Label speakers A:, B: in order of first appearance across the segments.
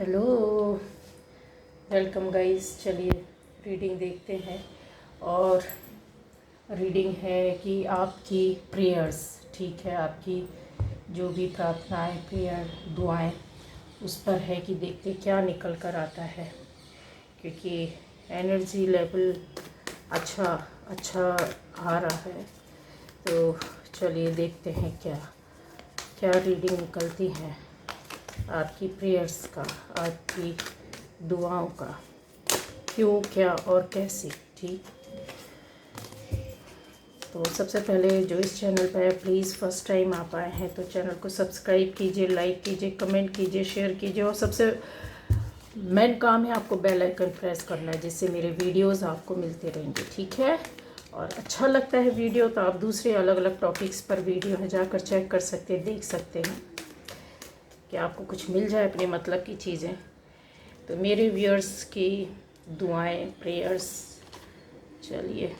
A: Hello, welcome guys. चलिए reading देखते हैं। और रीडिंग है कि आपकी प्रेयर्स, ठीक है, आपकी जो भी प्रार्थनाएं, प्रेयर, दुआएं उस पर है कि देखते क्या निकल कर आता है, क्योंकि एनर्जी लेवल अच्छा अच्छा आ रहा है। तो चलिए देखते हैं क्या क्या रीडिंग निकलती है आपकी प्रेयर्स का, आपकी दुआओं का, क्यों, क्या और कैसे। ठीक, तो सबसे पहले जो इस चैनल पर प्लीज़ फर्स्ट टाइम आप आए हैं तो चैनल को सब्सक्राइब कीजिए, लाइक कीजिए, कमेंट कीजिए, शेयर कीजिए, और सबसे मेन काम है आपको बेल आइकन प्रेस करना है, जिससे मेरे वीडियोस आपको मिलते रहेंगे। ठीक है, और अच्छा लगता है वीडियो तो आप दूसरे अलग अलग टॉपिक्स पर वीडियो है जाकर चेक कर सकते हैं, देख सकते हैं कि आपको कुछ मिल जाए अपने मतलब की चीज़ें। तो मेरे व्यूअर्स की दुआएं, प्रेयर्स, चलिए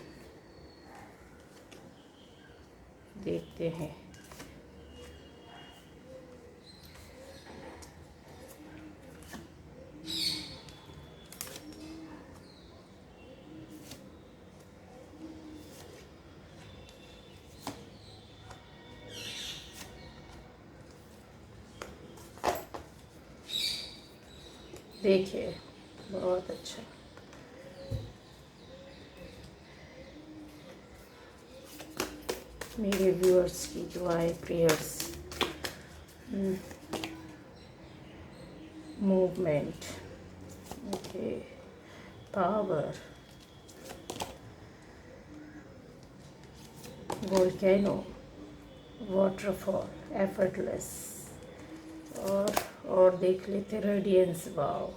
A: देखते हैं। देखिए, बहुत अच्छा। मेरे व्यूअर्स की दुआएं, prayers, movement, okay, power, volcano, waterfall, effortless, और देख लेते रेडियंस, वाओ,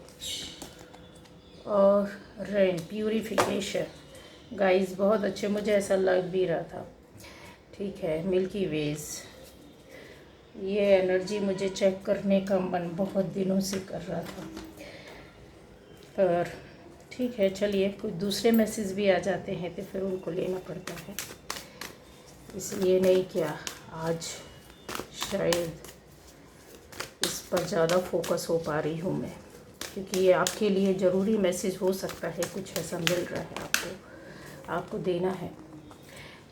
A: और रेन, प्यूरिफिकेशन। गाइस बहुत अच्छे, मुझे ऐसा लग भी रहा था। ठीक है, मिल्की वेज, ये एनर्जी मुझे चेक करने का मन बहुत दिनों से कर रहा था, पर ठीक है, चलिए कुछ दूसरे मैसेज भी आ जाते हैं तो फिर उनको लेना पड़ता है, इसलिए नहीं किया। आज शायद इस पर ज़्यादा फोकस हो पा रही हूँ मैं, क्योंकि ये आपके लिए ज़रूरी मैसेज हो सकता है, कुछ ऐसा मिल रहा है आपको देना है,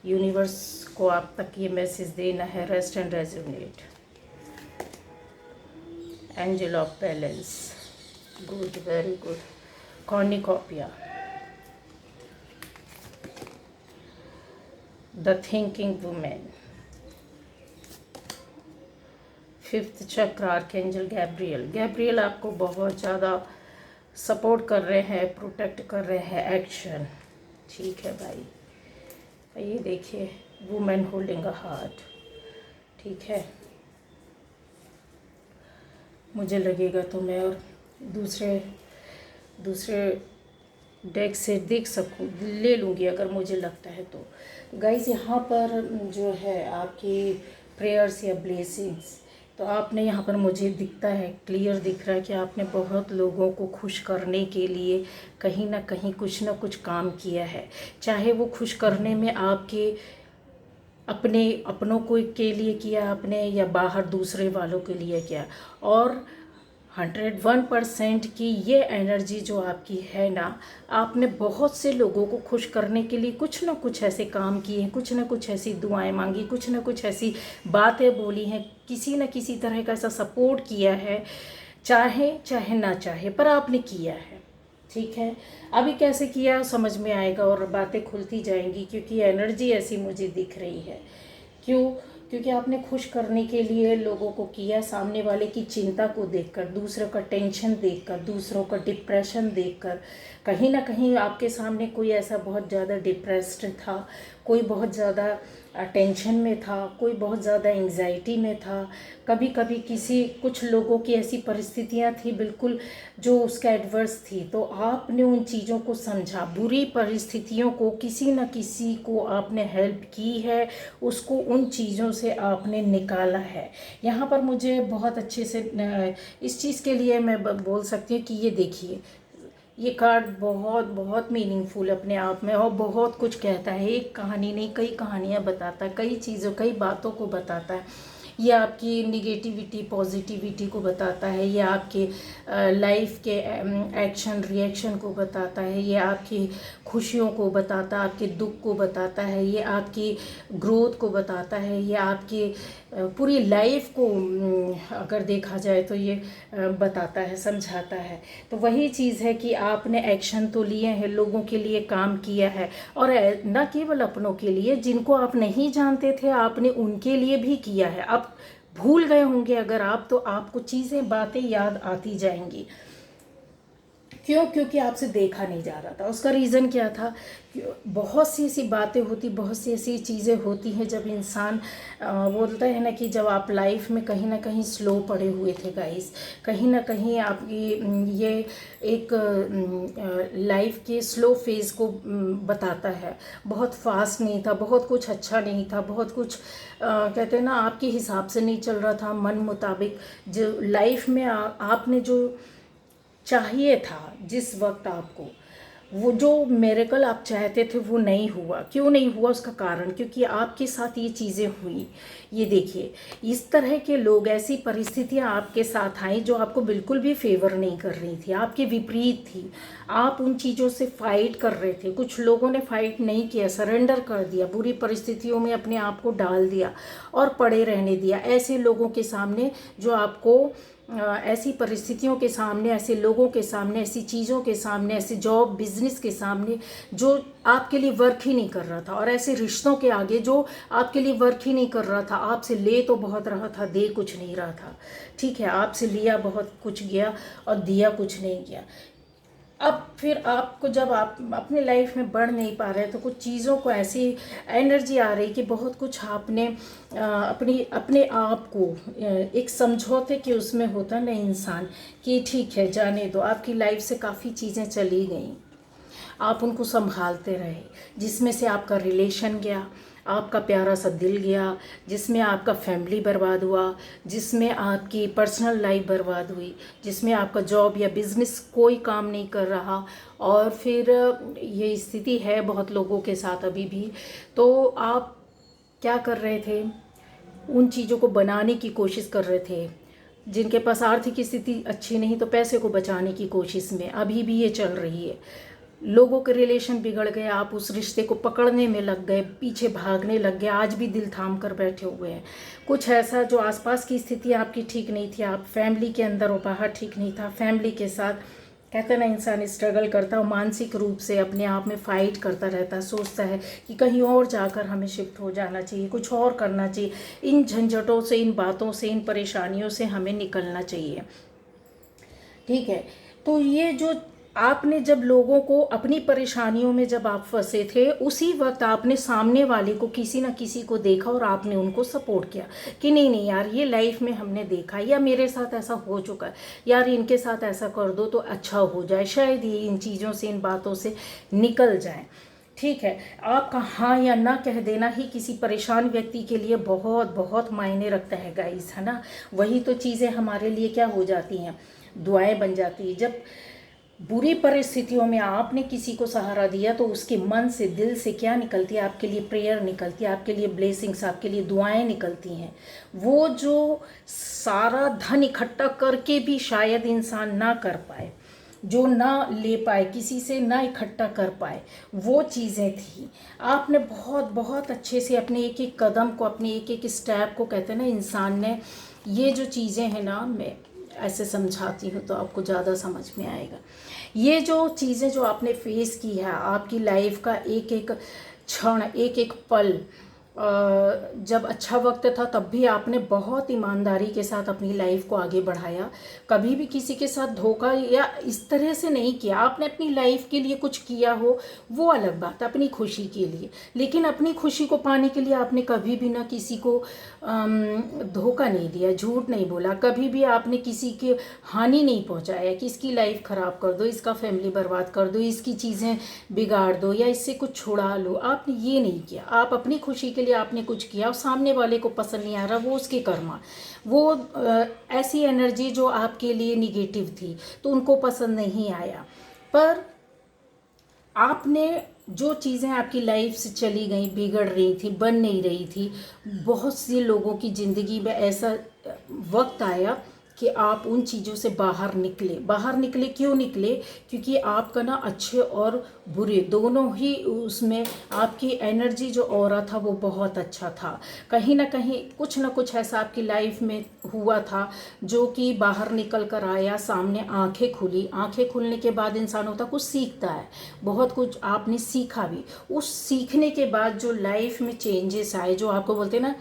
A: यूनिवर्स को आप तक ये मैसेज देना है। Rest and resonate, angel of balance, good, very good, cornucopia, the thinking women, fifth chakra, archangel Gabriel. Gabriel आपको बहुत ज़्यादा सपोर्ट कर रहे हैं, प्रोटेक्ट कर रहे हैं, एक्शन। ठीक है भाई, ये देखिए, वुमेन होल्डिंग अ हार्ट। ठीक है, मुझे लगेगा तो मैं और दूसरे दूसरे डेक से देख सकूँ, ले लूँगी अगर मुझे लगता है तो। गाइस यहाँ पर जो है आपकी प्रेयर्स या ब्लेसिंग्स, तो आपने यहाँ पर मुझे दिखता है, क्लियर दिख रहा है कि आपने बहुत लोगों को खुश करने के लिए कहीं ना कहीं कुछ ना कुछ काम किया है, चाहे वो खुश करने में आपके अपनों को के लिए किया आपने या बाहर दूसरे वालों के लिए किया। और 101% की ये एनर्जी जो आपकी है ना, आपने बहुत से लोगों को खुश करने के लिए कुछ ना कुछ ऐसे काम किए हैं, कुछ ना कुछ ऐसी दुआएं मांगी, कुछ ना कुछ ऐसी बातें बोली हैं, किसी न किसी तरह का ऐसा सपोर्ट किया है, चाहे चाहे ना चाहे, पर आपने किया है। ठीक है, अभी कैसे किया समझ में आएगा और बातें खुलती जाएंगी, क्योंकि एनर्जी ऐसी मुझे दिख रही है। क्यों? क्योंकि आपने खुश करने के लिए लोगों को किया, सामने वाले की चिंता को देखकर, दूसरों का टेंशन देखकर, दूसरों का डिप्रेशन देखकर, कहीं ना कहीं आपके सामने कोई ऐसा बहुत ज़्यादा डिप्रेस्ड था, कोई बहुत ज़्यादा टेंशन में था, कोई बहुत ज़्यादा एंजाइटी में था, कभी कभी कुछ लोगों की ऐसी परिस्थितियां थी बिल्कुल जो उसका एडवर्स थी, तो आपने उन चीज़ों को समझा, बुरी परिस्थितियों को किसी न किसी को आपने हेल्प की है, उसको उन चीज़ों से आपने निकाला है। यहाँ पर मुझे बहुत अच्छे से इस चीज़ के लिए मैं बोल सकती हूँ कि ये देखिए, ये कार्ड बहुत बहुत मीनिंगफुल अपने आप में, और बहुत कुछ कहता है, एक कहानी नहीं कई कहानियाँ बताता है, कई चीज़ों कई बातों को बताता है। ये आपकी निगेटिविटी पॉजिटिविटी को बताता है, ये आपके लाइफ के एक्शन रिएक्शन को बताता है, ये आपकी खुशियों को बताता है, आपके दुख को बताता है, ये आपकी ग्रोथ को बताता है, ये आपकी पूरी लाइफ को अगर देखा जाए तो ये बताता है, समझाता है। तो वही चीज़ है कि आपने एक्शन तो लिए हैं, लोगों के लिए काम किया है, और न केवल अपनों के लिए, जिनको आप नहीं जानते थे आपने उनके लिए भी किया है। अब भूल गए होंगे अगर आप, तो आपको चीज़ें बातें याद आती जाएंगी। क्यों? क्योंकि आपसे देखा नहीं जा रहा था। उसका रीज़न क्या था? बहुत सी ऐसी बातें होती, बहुत सी ऐसी चीज़ें होती हैं जब इंसान बोलता है ना कि जब आप लाइफ में कहीं ना कहीं स्लो पड़े हुए थे गाइस, कहीं ना कहीं आपकी ये एक लाइफ के स्लो फेज़ को बताता है। बहुत फास्ट नहीं था, बहुत कुछ अच्छा नहीं था, बहुत कुछ कहते हैं ना आपके हिसाब से नहीं चल रहा था, मन मुताबिक। जो लाइफ में आपने जो चाहिए था जिस वक्त आपको, वो जो मिरेकल आप चाहते थे वो नहीं हुआ। क्यों नहीं हुआ? उसका कारण क्योंकि आपके साथ ये चीज़ें हुई। ये देखिए, इस तरह के लोग, ऐसी परिस्थितियाँ आपके साथ आई जो आपको बिल्कुल भी फेवर नहीं कर रही थी, आपके विपरीत थी। आप उन चीज़ों से फाइट कर रहे थे। कुछ लोगों ने फाइट नहीं किया, सरेंडर कर दिया, बुरी परिस्थितियों में अपने आप को डाल दिया और पड़े रहने दिया। ऐसे लोगों के सामने जो आपको ऐसी परिस्थितियों के सामने, ऐसे लोगों के सामने, ऐसी चीज़ों के सामने, ऐसे जॉब बिजनेस के सामने जो आपके लिए वर्क ही नहीं कर रहा था, और ऐसे रिश्तों के आगे जो आपके लिए वर्क ही नहीं कर रहा था। आपसे ले तो बहुत रहा था, दे कुछ नहीं रहा था। ठीक है, आपसे लिया बहुत कुछ गया और दिया कुछ नहीं गया। अब फिर आपको, जब आप अपने लाइफ में बढ़ नहीं पा रहे, तो कुछ चीज़ों को ऐसी एनर्जी आ रही कि बहुत कुछ आपने अपने आप को एक समझौते के उसमें होता ना इंसान, कि ठीक है जाने दो। आपकी लाइफ से काफ़ी चीज़ें चली गई, आप उनको संभालते रहे, जिसमें से आपका रिलेशन गया, आपका प्यारा सा दिल गया, जिसमें आपका फैमिली बर्बाद हुआ, जिसमें आपकी पर्सनल लाइफ बर्बाद हुई, जिसमें आपका जॉब या बिज़नेस कोई काम नहीं कर रहा। और फिर ये स्थिति है बहुत लोगों के साथ अभी भी। तो आप क्या कर रहे थे? उन चीज़ों को बनाने की कोशिश कर रहे थे। जिनके पास आर्थिक स्थिति अच्छी नहीं, तो पैसे को बचाने की कोशिश में अभी भी ये चल रही है। लोगों के रिलेशन बिगड़ गए, आप उस रिश्ते को पकड़ने में लग गए, पीछे भागने लग गए, आज भी दिल थाम कर बैठे हुए हैं। कुछ ऐसा जो आसपास की स्थिति आपकी ठीक नहीं थी, आप फैमिली के अंदर और बाहर ठीक नहीं था, फैमिली के साथ कहते ना इंसान स्ट्रगल करता है, मानसिक रूप से अपने आप में फाइट करता रहता है, सोचता है कि कहीं और जाकर हमें शिफ्ट हो जाना चाहिए, कुछ और करना चाहिए, इन झंझटों से, इन बातों से, इन परेशानियों से हमें निकलना चाहिए। ठीक है, तो ये जो आपने जब लोगों को अपनी परेशानियों में जब आप फंसे थे, उसी वक्त आपने सामने वाले को, किसी ना किसी को देखा और आपने उनको सपोर्ट किया कि नहीं नहीं यार, ये लाइफ में हमने देखा, या मेरे साथ ऐसा हो चुका है यार, इनके साथ ऐसा कर दो तो अच्छा हो जाए, शायद ये इन चीज़ों से, इन बातों से निकल जाए। ठीक है, आपका हाँ या ना कह देना ही किसी परेशान व्यक्ति के लिए बहुत बहुत मायने रखता है गाइस, है ना। वही तो चीज़ें हमारे लिए क्या हो जाती हैं, दुआएं बन जाती है। जब बुरी परिस्थितियों में आपने किसी को सहारा दिया, तो उसके मन से, दिल से क्या निकलती है? आपके लिए प्रेयर निकलती है, आपके लिए ब्लेसिंग्स, आपके लिए दुआएं निकलती हैं। वो जो सारा धन इकट्ठा करके भी शायद इंसान ना कर पाए, जो ना ले पाए, किसी से ना इकट्ठा कर पाए, वो चीज़ें थी। आपने बहुत बहुत अच्छे से अपने एक एक कदम को, अपने एक एक स्टेप को, कहते हैं ना इंसान ने, ये जो चीज़ें हैं ना, मैं ऐसे समझाती हूँ तो आपको ज़्यादा समझ में आएगा। ये जो चीज़ें जो आपने फेस की है, आपकी लाइफ का एक एक क्षण, एक एक पल, जब अच्छा वक्त था तब भी आपने बहुत ईमानदारी के साथ अपनी लाइफ को आगे बढ़ाया। कभी भी किसी के साथ धोखा या इस तरह से नहीं किया। आपने अपनी लाइफ के लिए कुछ किया हो वो अलग बात है, अपनी खुशी के लिए, लेकिन अपनी खुशी को पाने के लिए आपने कभी भी ना किसी को धोखा नहीं दिया, झूठ नहीं बोला, कभी भी आपने किसी के हानि नहीं पहुंचाया कि इसकी लाइफ ख़राब कर दो, इसका फैमिली बर्बाद कर दो, इसकी चीज़ें बिगाड़ दो या इससे कुछ छुड़ा लो। आपने ये नहीं किया। आप अपनी खुशी के लिए आपने कुछ किया और सामने वाले को पसंद नहीं आ रहा, वो उसके कर्मा, वो ऐसी एनर्जी जो आपके लिए निगेटिव थी तो उनको पसंद नहीं आया। पर आपने जो चीज़ें आपकी लाइफ से चली गई, बिगड़ रही थी, बन नहीं रही थी, बहुत से लोगों की ज़िंदगी में ऐसा वक्त आया कि आप उन चीज़ों से बाहर निकले। बाहर निकले क्यों निकले? क्योंकि आपका ना अच्छे और बुरे दोनों ही उसमें आपकी एनर्जी जो ऑरा था वो बहुत अच्छा था। कहीं ना कहीं कुछ ना कुछ ऐसा आपकी लाइफ में हुआ था जो कि बाहर निकल कर आया, सामने आंखें खुली। आंखें खुलने के बाद इंसान होता कुछ सीखता है, बहुत कुछ आपने सीखा भी। उस सीखने के बाद जो लाइफ में चेंजेस आए, जो आपको बोलते हैं ना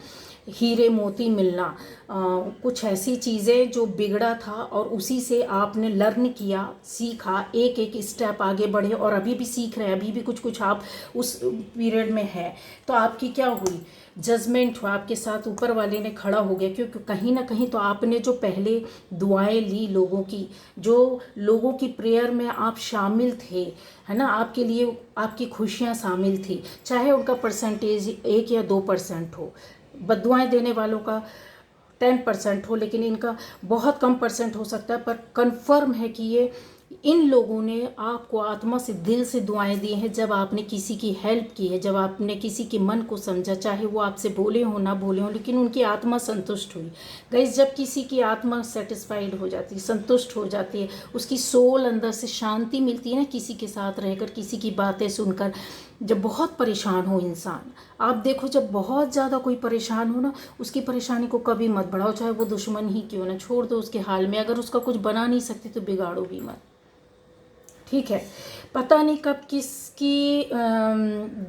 A: हीरे मोती मिलना, कुछ ऐसी चीज़ें जो बिगड़ा था और उसी से आपने लर्न किया, सीखा, एक एक स्टेप आगे बढ़े और अभी भी सीख रहे हैं, अभी भी कुछ कुछ आप उस पीरियड में है। तो आपकी क्या हुई? जजमेंट हुआ, आपके साथ ऊपर वाले ने खड़ा हो गया, क्योंकि कहीं ना कहीं तो आपने जो पहले दुआएं ली लोगों की, जो लोगों की प्रेयर में आप शामिल थे, है ना, आपके लिए आपकी खुशियाँ शामिल थी, चाहे उनका परसेंटेज 1 या 2% हो। बद्दुआएं देने वालों का 10% हो, लेकिन इनका बहुत कम परसेंट हो सकता है, पर कंफर्म है कि ये इन लोगों ने आपको आत्मा से, दिल से दुआएं दी हैं। जब आपने किसी की हेल्प की है, जब आपने किसी के मन को समझा, चाहे वो आपसे बोले हो ना बोले हो, लेकिन उनकी आत्मा संतुष्ट हुई। गाइस, जब किसी की आत्मा सेटिस्फाइड हो जाती है, संतुष्ट हो जाती है, उसकी सोल अंदर से शांति मिलती है ना, किसी के साथ रहकर, किसी की बातें सुनकर। जब बहुत परेशान हो इंसान, आप देखो, जब बहुत ज़्यादा कोई परेशान हो ना, उसकी परेशानी को कभी मत बढ़ाओ, चाहे वो दुश्मन ही क्यों ना, छोड़ दो उसके हाल में। अगर उसका कुछ बना नहीं सकती तो बिगाड़ो भी मत, ठीक है। पता नहीं कब किसकी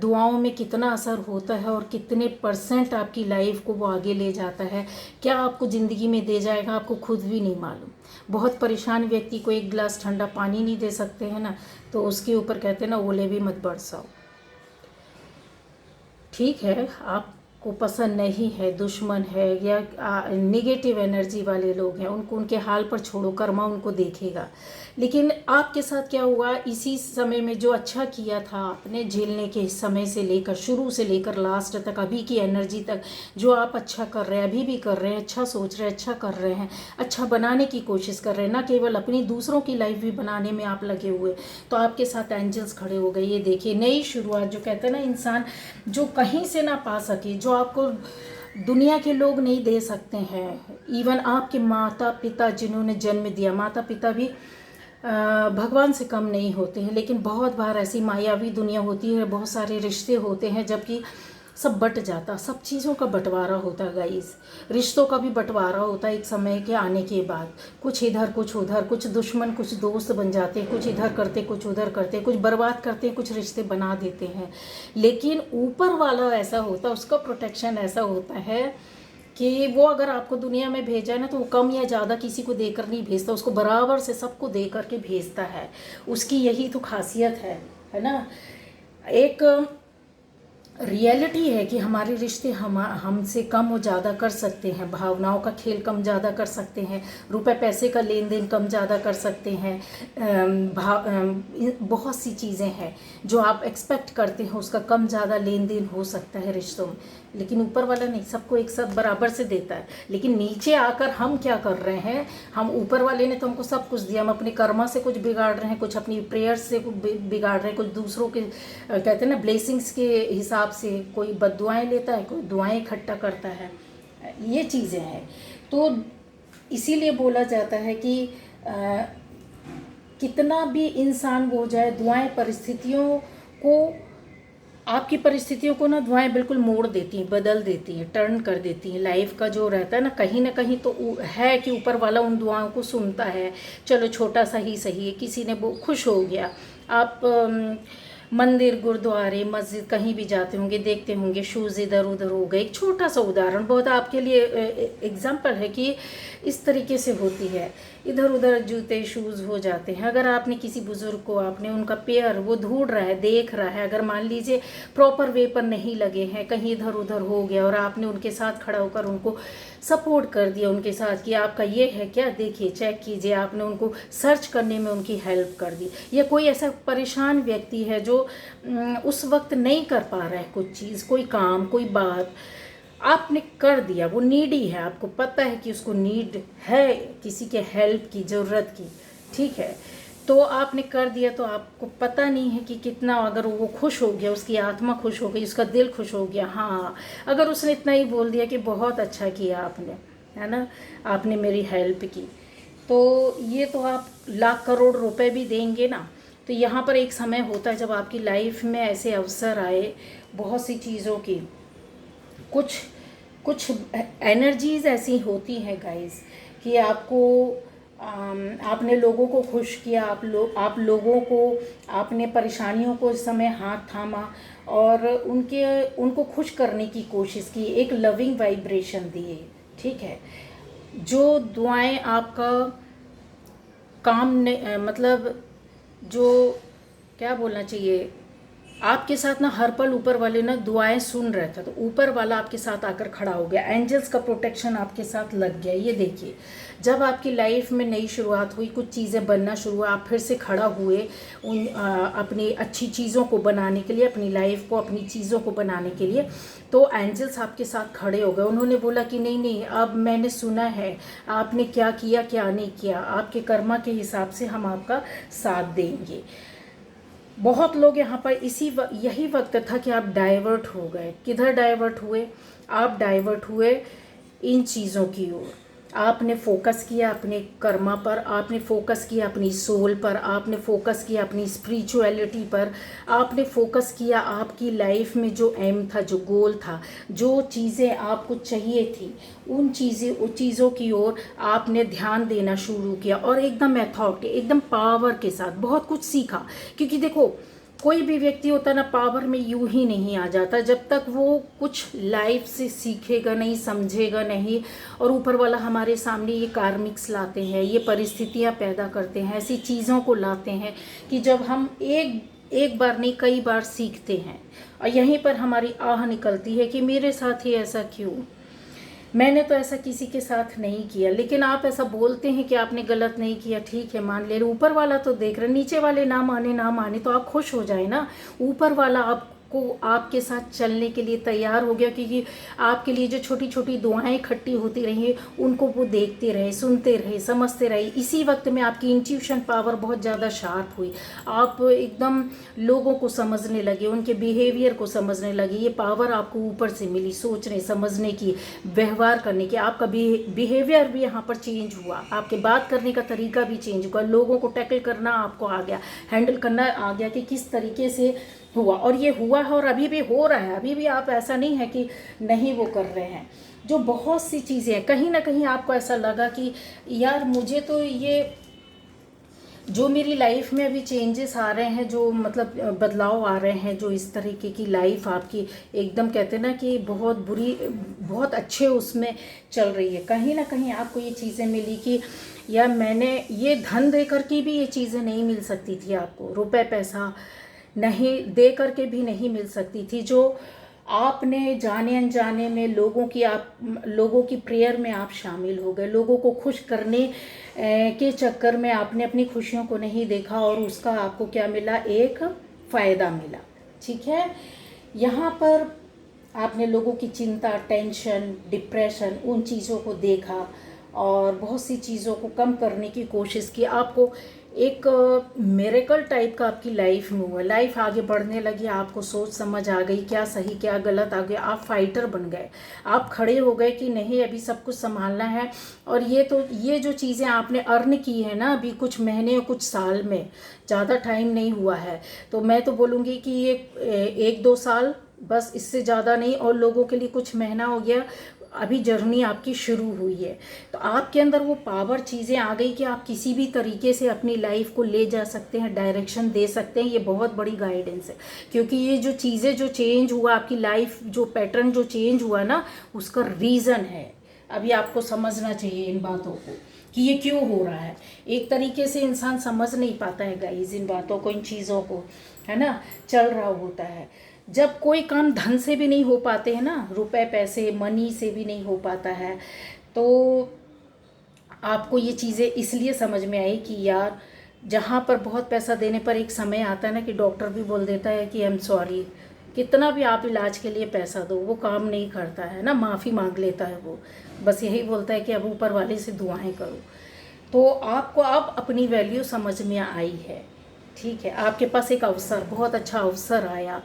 A: दुआओं में कितना असर होता है और कितने परसेंट आपकी लाइफ को वो आगे ले जाता है, क्या आपको ज़िंदगी में दे जाएगा, आपको खुद भी नहीं मालूम। बहुत परेशान व्यक्ति को एक गिलास ठंडा पानी नहीं दे सकते हैं ना, तो उसके ऊपर कहते हैं ना, ओले भी मत बरसाओ। ठीक है, आपको पसंद नहीं है, दुश्मन है या नेगेटिव एनर्जी वाले लोग हैं, उनको उनके हाल पर छोड़ो, कर्मा उनको देखेगा। लेकिन आपके साथ क्या हुआ? इसी समय में जो अच्छा किया था आपने, झेलने के समय से लेकर, शुरू से लेकर लास्ट तक, अभी की एनर्जी तक, जो आप अच्छा कर रहे हैं, अभी भी कर रहे हैं, अच्छा सोच रहे हैं, अच्छा कर रहे हैं, अच्छा बनाने की कोशिश कर रहे हैं, ना केवल अपनी, दूसरों की लाइफ भी बनाने में आप लगे हुए, तो आपके साथ एंजल्स खड़े हो गए। ये देखिए, नई शुरुआत, जो कहते हैं ना, इंसान जो कहीं से ना पा सके, जो आपको दुनिया के लोग नहीं दे सकते हैं, इवन आपके माता पिता जिन्होंने जन्म दिया, माता पिता भी भगवान से कम नहीं होते हैं। लेकिन बहुत बार ऐसी मायावी दुनिया होती है, बहुत सारे रिश्ते होते हैं, जबकि सब बट जाता, सब चीज़ों का बंटवारा होता है गाइस, रिश्तों का भी बंटवारा होता है एक समय के आने के बाद। कुछ इधर कुछ उधर, कुछ दुश्मन कुछ दोस्त बन जाते हैं, कुछ इधर करते कुछ उधर करते, कुछ बर्बाद करते हैं, कुछ रिश्ते बना देते हैं। लेकिन ऊपर वाला ऐसा होता है, उसका प्रोटेक्शन ऐसा होता है कि वो अगर आपको दुनिया में भेजा है ना, तो वो कम या ज़्यादा किसी को देकर नहीं भेजता, उसको बराबर से सबको दे करके भेजता है। उसकी यही तो खासियत है ना। एक रियलिटी है कि हमारे रिश्ते हमसे कम और ज़्यादा कर सकते हैं, भावनाओं का खेल कम ज़्यादा कर सकते हैं, रुपए पैसे का लेन देन कम ज़्यादा कर सकते हैं, बहुत सी चीज़ें हैं जो आप एक्सपेक्ट करते हैं, उसका कम ज़्यादा लेन देन हो सकता है रिश्तों में। लेकिन ऊपर वाला नहीं, सबको एक साथ बराबर से देता है। लेकिन नीचे आकर हम क्या कर रहे हैं? हम, ऊपर वाले ने तो हमको सब कुछ दिया, हम अपने कर्मा से कुछ बिगाड़ रहे हैं, कुछ अपनी प्रेयर्स से बिगाड़ रहे हैं, कुछ दूसरों के कहते हैं ना ब्लेसिंग्स के हिसाब से, कोई बद्दुआएं लेता है, कोई दुआएं इकट्ठा करता है। ये चीज़ें हैं। तो इसीलिए बोला जाता है कि कितना भी इंसान हो जाए, दुआएं परिस्थितियों को, आपकी परिस्थितियों को ना दुआएं बिल्कुल मोड़ देती हैं, बदल देती हैं, टर्न कर देती हैं। लाइफ का जो रहता है ना कहीं तो है कि ऊपर वाला उन दुआओं को सुनता है। चलो छोटा सा ही सही है, किसी ने वो खुश हो गया। आप मंदिर, गुरुद्वारे, मस्जिद कहीं भी जाते होंगे, देखते होंगे शूज़ इधर उधर हो गए। एक छोटा सा उदाहरण बहुत आपके लिए एग्जाम्पल है कि इस तरीके से होती है, इधर उधर जूते शूज़ हो जाते हैं। अगर आपने किसी बुज़ुर्ग को, आपने उनका पैर वो ढूंढ रहा है, देख रहा है, अगर मान लीजिए प्रॉपर वे पर नहीं लगे हैं, कहीं इधर उधर हो गया, और आपने उनके साथ खड़ा होकर उनको सपोर्ट कर दिया, उनके साथ कि आपका ये है क्या, देखिए चेक कीजिए, आपने उनको सर्च करने में उनकी हेल्प कर दी। या कोई ऐसा परेशान व्यक्ति है जो उस वक्त नहीं कर पा रहा है कुछ चीज़, कोई काम, कोई बात, आपने कर दिया, वो नीडी है, आपको पता है कि उसको नीड है किसी के हेल्प की, ज़रूरत की, ठीक है। तो आपने कर दिया, तो आपको पता नहीं है कि कितना, अगर वो खुश हो गया, उसकी आत्मा खुश हो गई, उसका दिल खुश हो गया। हाँ, अगर उसने इतना ही बोल दिया कि बहुत अच्छा किया आपने, है ना, आपने मेरी हेल्प की, तो ये तो आप लाख करोड़ रुपए भी देंगे ना। तो यहाँ पर एक समय होता है जब आपकी लाइफ में ऐसे अवसर आए बहुत सी चीज़ों की, कुछ कुछ एनर्जीज ऐसी होती हैं गाइस कि आपको आपने लोगों को खुश किया, आप लोगों को, आपने परेशानियों को इस समय हाथ थामा और उनको खुश करने की कोशिश की, एक लविंग वाइब्रेशन दिए, ठीक है। जो दुआएं आपका काम ने मतलब जो, क्या बोलना चाहिए, आपके साथ ना हर पल ऊपर वाले ना दुआएं सुन रहे थे, तो ऊपर वाला आपके साथ आकर खड़ा हो गया, एंजल्स का प्रोटेक्शन आपके साथ लग गया। ये देखिए, जब आपकी लाइफ में नई शुरुआत हुई, कुछ चीज़ें बनना शुरू हुआ, आप फिर से खड़ा हुए अपनी अच्छी चीज़ों को बनाने के लिए, अपनी लाइफ को, अपनी चीज़ों को बनाने के लिए, तो एंजल्स आपके साथ खड़े हो गए। उन्होंने बोला कि नहीं नहीं, अब मैंने सुना है आपने क्या किया क्या नहीं किया, आपके कर्मा के हिसाब से हम आपका साथ देंगे। बहुत लोग यहाँ पर यही वक्त था कि आप डाइवर्ट हो गए। किधर डाइवर्ट हुए? आप डाइवर्ट हुए इन चीज़ों की ओर। आपने फोकस किया अपने कर्मा पर, आपने फोकस किया अपनी सोल पर, आपने फोकस किया अपनी स्पिरिचुअलिटी पर, आपने फोकस किया आपकी लाइफ में जो एम था, जो गोल था, जो चीज़ें आपको चाहिए थी, उन चीज़ों की ओर आपने ध्यान देना शुरू किया और एकदम मेथड, एकदम पावर के साथ बहुत कुछ सीखा। क्योंकि देखो, कोई भी व्यक्ति होता ना, पावर में यूं ही नहीं आ जाता जब तक वो कुछ लाइफ से सीखेगा नहीं, समझेगा नहीं। और ऊपर वाला हमारे सामने ये कार्मिक्स लाते हैं, ये परिस्थितियां पैदा करते हैं, ऐसी चीज़ों को लाते हैं कि जब हम एक बार नहीं कई बार सीखते हैं, और यहीं पर हमारी आह निकलती है कि मेरे साथ ही ऐसा क्यों, मैंने तो ऐसा किसी के साथ नहीं किया। लेकिन आप ऐसा बोलते हैं कि आपने गलत नहीं किया, ठीक है मान ले, ऊपर वाला तो देख रहे, नीचे वाले ना माने तो आप खुश हो जाए ना। ऊपर वाला आपको आपके साथ चलने के लिए तैयार हो गया, क्योंकि आपके लिए जो छोटी छोटी दुआएं इकट्ठी होती रही उनको वो देखते रहे, सुनते रहे, समझते रहे। इसी वक्त में आपकी इंट्यूशन पावर बहुत ज़्यादा शार्प हुई, आप एकदम लोगों को समझने लगे, उनके बिहेवियर को समझने लगे। ये पावर आपको ऊपर से मिली, सोचने समझने की, व्यवहार करने की। आपका बिहेवियर भी यहाँ पर चेंज हुआ, आपके बात करने का तरीका भी चेंज हुआ, लोगों को टैकल करना आपको आ गया, हैंडल करना आ गया कि किस तरीके से हुआ। और ये हुआ है और अभी भी हो रहा है, अभी भी आप ऐसा नहीं है कि नहीं वो कर रहे हैं। जो बहुत सी चीज़ें हैं, कहीं ना कहीं आपको ऐसा लगा कि यार मुझे तो ये जो मेरी लाइफ में अभी चेंजेस आ रहे हैं, जो मतलब बदलाव आ रहे हैं, जो इस तरीके की लाइफ आपकी एकदम कहते हैं ना कि बहुत बुरी, बहुत अच्छे उसमें चल रही है, कहीं ना कहीं आपको ये चीज़ें मिली कि यार मैंने ये धन दे करके भी ये चीज़ें नहीं मिल सकती थी आपको, रुपए पैसा नहीं दे करके भी नहीं मिल सकती थी। जो आपने जाने अनजाने में लोगों की प्रेयर में आप शामिल हो गए, लोगों को खुश करने के चक्कर में आपने अपनी खुशियों को नहीं देखा और उसका आपको क्या मिला, एक फ़ायदा मिला, ठीक है। यहाँ पर आपने लोगों की चिंता, टेंशन, डिप्रेशन, उन चीज़ों को देखा और बहुत सी चीज़ों को कम करने की कोशिश की। आपको एक मिरेकल टाइप का आपकी लाइफ में हुआ, लाइफ आगे बढ़ने लगी, आपको सोच समझ आ गई, क्या सही क्या गलत आ गया, आप फाइटर बन गए, आप खड़े हो गए कि नहीं अभी सब कुछ संभालना है। और ये जो चीज़ें आपने अर्न की है ना अभी कुछ महीने और कुछ साल में, ज़्यादा टाइम नहीं हुआ है, तो मैं तो बोलूँगी कि ये 1-2 साल बस, इससे ज़्यादा नहीं, और लोगों के लिए कुछ महीना हो गया, अभी जर्नी आपकी शुरू हुई है। तो आपके अंदर वो पावर चीज़ें आ गई कि आप किसी भी तरीके से अपनी लाइफ को ले जा सकते हैं, डायरेक्शन दे सकते हैं। ये बहुत बड़ी गाइडेंस है, क्योंकि ये जो चीज़ें जो चेंज हुआ, आपकी लाइफ जो पैटर्न जो चेंज हुआ ना, उसका रीज़न है। अभी आपको समझना चाहिए इन बातों को कि ये क्यों हो रहा है। एक तरीके से इंसान समझ नहीं पाता है गाइस इन बातों को, इन चीज़ों को, है ना, चल रहा होता है। जब कोई काम धन से भी नहीं हो पाते हैं ना, रुपए पैसे मनी से भी नहीं हो पाता है, तो आपको ये चीज़ें इसलिए समझ में आई कि यार जहाँ पर बहुत पैसा देने पर एक समय आता है ना कि डॉक्टर भी बोल देता है कि आई एम सॉरी, कितना भी आप इलाज के लिए पैसा दो वो काम नहीं करता है ना, माफ़ी मांग लेता है वो, बस यही बोलता है कि अब ऊपर वाले से दुआएं करो। तो आपको अब अपनी वैल्यू समझ में आई है। ठीक है, आपके पास एक अवसर, बहुत अच्छा अवसर आया,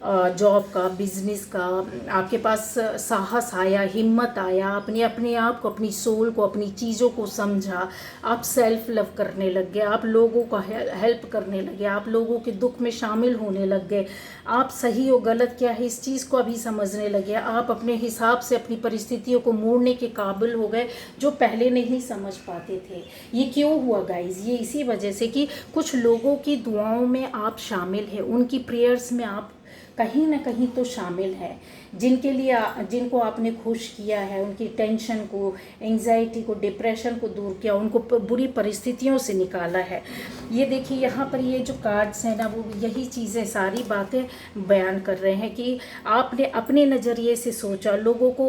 A: जॉब का, बिजनेस का, आपके पास साहस आया, हिम्मत आया, आपने अपने आप को, अपनी सोल को, अपनी चीज़ों को समझा, आप सेल्फ लव करने लग गए, आप लोगों का हेल्प करने लगे, आप लोगों के दुख में शामिल होने लग गए, आप सही और गलत क्या है इस चीज़ को अभी समझने लगे, आप अपने हिसाब से अपनी परिस्थितियों को मोड़ने के काबिल हो गए जो पहले नहीं समझ पाते थे। ये क्यों हुआ गाइज? ये इसी वजह से कि कुछ लोगों की दुआओं में आप शामिल हैं, उनकी प्रेयर्स में आप कहीं ना कहीं तो शामिल है, जिनके लिए जिनको आपने खुश किया है, उनकी टेंशन को, एंजाइटी को, डिप्रेशन को दूर किया, उनको बुरी परिस्थितियों से निकाला है। ये देखिए यहाँ पर ये जो कार्ड्स हैं ना, वो यही चीज़ें, सारी बातें बयान कर रहे हैं कि आपने अपने नज़रिए से सोचा, लोगों को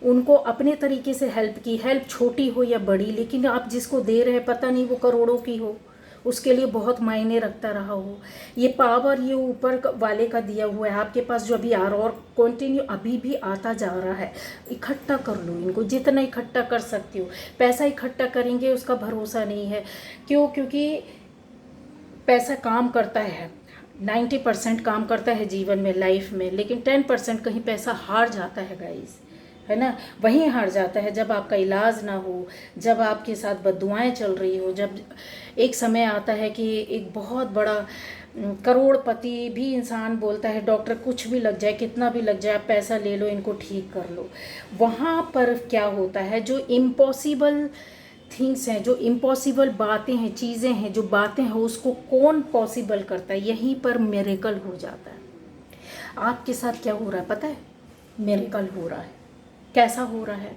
A: उनको अपने तरीके से हेल्प की, हेल्प छोटी हो या बड़ी, लेकिन आप जिसको दे रहे हैं पता नहीं वो करोड़ों की हो, उसके लिए बहुत मायने रखता रहा हो। ये पावर ये ऊपर वाले का दिया हुआ है आपके पास, जो अभी आ रहा और कंटिन्यू अभी भी आता जा रहा है। इकट्ठा कर लो इनको, जितना इकट्ठा कर सकते हो। पैसा इकट्ठा करेंगे उसका भरोसा नहीं है। क्यों? क्योंकि पैसा काम करता है, 90% काम करता है जीवन में, लाइफ में, लेकिन 10% कहीं पैसा हार जाता है गाइस, है ना? वहीं हार जाता है जब आपका इलाज ना हो, जब आपके साथ बद्दुआएं चल रही हो, जब एक समय आता है कि एक बहुत बड़ा करोड़पति भी इंसान बोलता है डॉक्टर कुछ भी लग जाए, कितना भी लग जाए, आप पैसा ले लो, इनको ठीक कर लो। वहाँ पर क्या होता है, जो इम्पॉसिबल थिंग्स हैं, जो इम्पॉसिबल बातें हैं, चीज़ें हैं, जो बातें हैं, उसको कौन पॉसिबल करता है? यहीं पर मिरेकल हो जाता है। आपके साथ क्या हो रहा है पता है? मिरेकल हो रहा है। कैसा हो रहा है?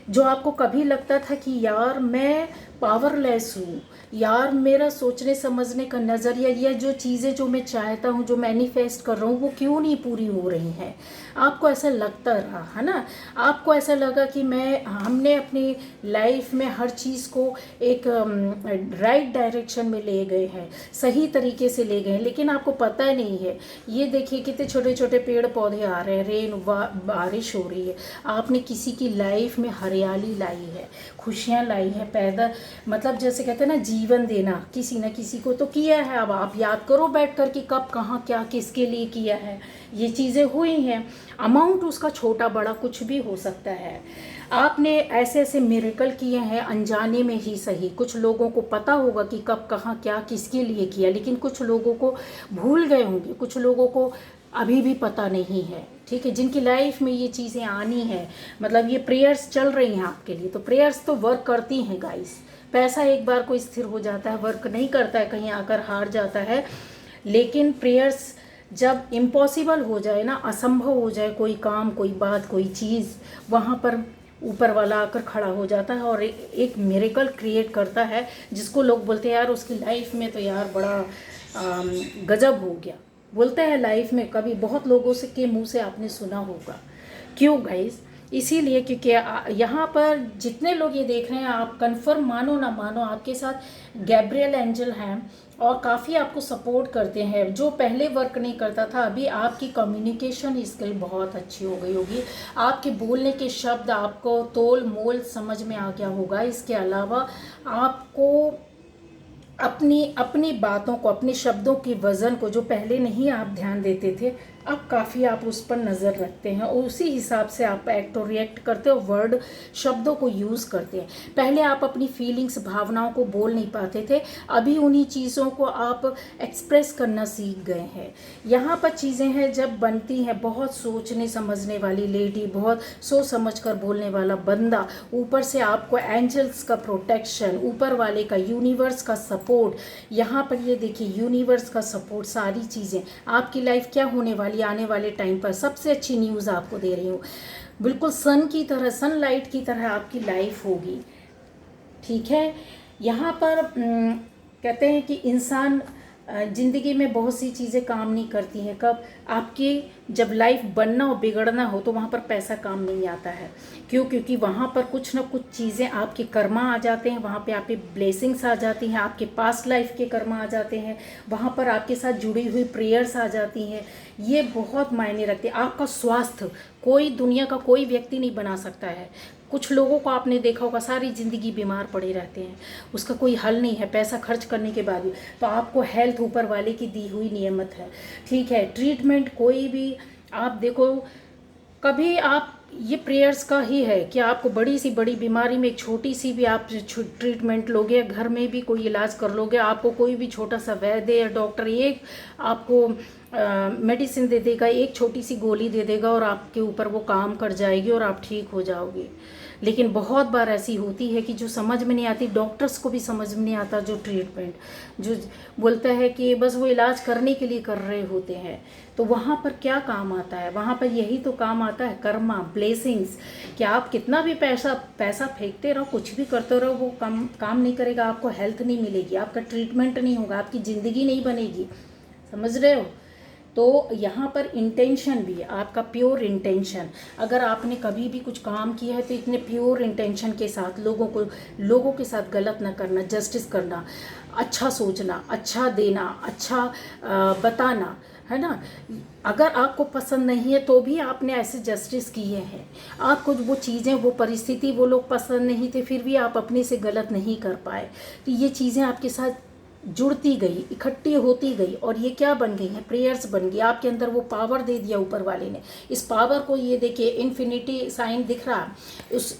A: जो आपको कभी लगता था कि यार मैं पावरलेस हूँ, यार मेरा सोचने समझने का नज़रिया, या जो चीज़ें जो मैं चाहता हूँ, जो मैनिफेस्ट कर रहा हूँ, वो क्यों नहीं पूरी हो रही हैं, आपको ऐसा लगता रहा है ना? आपको ऐसा लगा कि हमने अपनी लाइफ में हर चीज़ को एक राइट डायरेक्शन में ले गए हैं, सही तरीके से ले गए हैं, लेकिन आपको पता नहीं है। ये देखिए कितने छोटे छोटे पेड़ पौधे आ रहे हैं, बारिश हो रही है, आपने किसी की लाइफ में हरियाली लाई है, खुशियाँ लाई है, पैदा मतलब जैसे कहते हैं ना, जीवन देना किसी न किसी को तो किया है। अब आप याद करो बैठ कर कि कब, कहाँ, क्या, किसके लिए किया है। ये चीज़ें हुई हैं, अमाउंट उसका छोटा बड़ा कुछ भी हो सकता है। आपने ऐसे ऐसे मिरेकल किए हैं अनजाने में ही सही। कुछ लोगों को पता होगा कि कब, कहाँ, क्या, किसके लिए किया, लेकिन कुछ लोगों को भूल गए होंगे, कुछ लोगों को अभी भी पता नहीं है। ठीक है, जिनकी लाइफ में ये चीज़ें आनी है, मतलब ये प्रेयर्स चल रही हैं आपके लिए, तो प्रेयर्स तो वर्क करती हैं गाइस। पैसा एक बार कोई स्थिर हो जाता है, वर्क नहीं करता है, कहीं आकर हार जाता है, लेकिन प्रेयर्स जब इम्पॉसिबल हो जाए ना, असंभव हो जाए कोई काम, कोई बात, कोई चीज़, वहाँ पर ऊपर वाला आकर खड़ा हो जाता है और एक मिरेकल क्रिएट करता है, जिसको लोग बोलते हैं यार उसकी लाइफ में तो यार बड़ा गजब हो गया। बोलते हैं लाइफ में, कभी बहुत लोगों से के मुंह से आपने सुना होगा। क्यों गाइस? इसीलिए क्योंकि यहाँ पर जितने लोग ये देख रहे हैं, आप कंफर्म मानो ना मानो, आपके साथ गैब्रियल एंजल हैं और काफ़ी आपको सपोर्ट करते हैं। जो पहले वर्क नहीं करता था, अभी आपकी कम्युनिकेशन स्किल बहुत अच्छी हो गई होगी, आपके बोलने के शब्द आपको तोल मोल समझ में आ गया होगा। इसके अलावा आपको अपनी बातों को, अपने शब्दों की वज़न को, जो पहले नहीं आप ध्यान देते थे, अब काफ़ी आप उस पर नज़र रखते हैं और उसी हिसाब से आप एक्ट और रिएक्ट करते हो, वर्ड, शब्दों को यूज़ करते हैं। पहले आप अपनी फीलिंग्स, भावनाओं को बोल नहीं पाते थे, अभी उन्हीं चीज़ों को आप एक्सप्रेस करना सीख गए हैं। यहाँ पर चीज़ें हैं जब बनती हैं, बहुत सोचने समझने वाली लेडी, बहुत सोच समझ कर बोलने वाला बंदा, ऊपर से आपको एंजल्स का प्रोटेक्शन, ऊपर वाले का, यूनिवर्स का सपोर्ट। यहाँ पर ये देखिए यूनिवर्स का सपोर्ट, सारी चीज़ें आपकी लाइफ क्या होने वाली आने वाले टाइम पर, सबसे अच्छी न्यूज़ आपको दे रही हूँ। बिल्कुल सन की तरह, सनलाइट की तरह आपकी लाइफ होगी। ठीक है, यहाँ पर कहते हैं कि इंसान ज़िंदगी में बहुत सी चीज़ें काम नहीं करती हैं। कब? आपकी जब लाइफ बनना हो, बिगड़ना हो, तो वहाँ पर पैसा काम नहीं आता है। क्यों? क्योंकि वहाँ पर कुछ ना कुछ चीज़ें आपके कर्मा आ जाते हैं, वहाँ पे आपकी ब्लेसिंग्स आ जाती हैं, आपके पास्ट लाइफ के कर्मा आ जाते हैं, वहाँ पर आपके साथ जुड़ी हुई प्रेयर्स आ जाती हैं। ये बहुत मायने रखते हैं। आपका स्वास्थ्य कोई, दुनिया का कोई व्यक्ति नहीं बना सकता है, कुछ लोगों को आपने देखा होगा सारी ज़िंदगी बीमार पड़े रहते हैं, उसका कोई हल नहीं है, पैसा खर्च करने के बाद भी। तो आपको हेल्थ ऊपर वाले की दी हुई नियमत है, ठीक है। ट्रीटमेंट कोई भी आप देखो, कभी आप ये प्रेयर्स का ही है कि आपको बड़ी सी बड़ी बीमारी में एक छोटी सी भी आप ट्रीटमेंट लोगे, घर में भी कोई इलाज कर लोगे, आपको कोई भी छोटा सा वैद्य या डॉक्टर एक आपको मेडिसिन दे देगा, एक छोटी सी गोली दे देगा और आपके ऊपर वो काम कर जाएगी और आप ठीक हो जाओगे। लेकिन बहुत बार ऐसी होती है कि जो समझ में नहीं आती, डॉक्टर्स को भी समझ में नहीं आता, जो ट्रीटमेंट जो बोलता है कि बस वो इलाज करने के लिए कर रहे होते हैं। तो वहाँ पर क्या काम आता है? वहाँ पर यही तो काम आता है, कर्मा, ब्लेसिंग्स। कि आप कितना भी पैसा फेंकते रहो, कुछ भी करते रहो, वो काम नहीं करेगा, आपको हेल्थ नहीं मिलेगी, आपका ट्रीटमेंट नहीं होगा, आपकी ज़िंदगी नहीं बनेगी। समझ रहे हो? तो यहाँ पर इंटेंशन भी, आपका प्योर इंटेंशन, अगर आपने कभी भी कुछ काम किया है तो इतने प्योर इंटेंशन के साथ लोगों के साथ गलत ना करना, जस्टिस करना, अच्छा सोचना, अच्छा देना, अच्छा बताना, है ना। अगर आपको पसंद नहीं है तो भी आपने ऐसे जस्टिस किए हैं, आपको वो चीज़ें, वो परिस्थिति, वो लोग पसंद नहीं थे, फिर भी आप अपने से गलत नहीं कर पाए। तो ये चीज़ें आपके साथ जुड़ती गई, इकट्ठी होती गई, और ये क्या बन गई हैं? प्रेयर्स बन गई। आपके अंदर वो पावर दे दिया ऊपर वाले ने। इस पावर को, ये देखिए इन्फिनिटी साइन दिख रहा,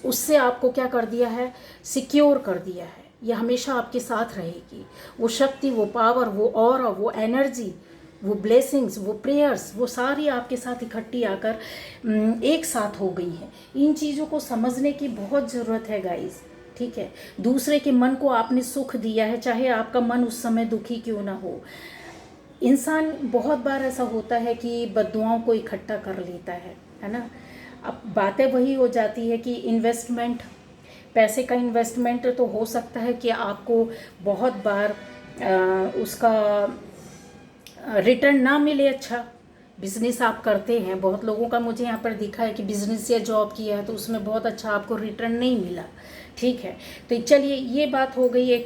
A: उससे आपको क्या कर दिया है? सिक्योर कर दिया है। ये हमेशा आपके साथ रहेगी, वो शक्ति, वो पावर, वो ऑरा, वो एनर्जी, वो ब्लेसिंग्स, वो प्रेयर्स, वो सारी आपके साथ इकट्ठी आकर एक साथ हो गई हैं। इन चीज़ों को समझने की बहुत ज़रूरत है गाइस, ठीक है। दूसरे के मन को आपने सुख दिया है, चाहे आपका मन उस समय दुखी क्यों ना हो। इंसान बहुत बार ऐसा होता है कि बद्दुआओं को इकट्ठा कर लेता है ना। अब बातें वही हो जाती है कि इन्वेस्टमेंट, पैसे का इन्वेस्टमेंट तो हो सकता है कि आपको बहुत बार उसका रिटर्न ना मिले। अच्छा, बिज़नेस आप करते हैं, बहुत लोगों का मुझे यहाँ पर दिखा है कि बिज़नेस या जॉब किया है तो उसमें बहुत अच्छा आपको रिटर्न नहीं मिला, ठीक है। तो चलिए, ये बात हो गई एक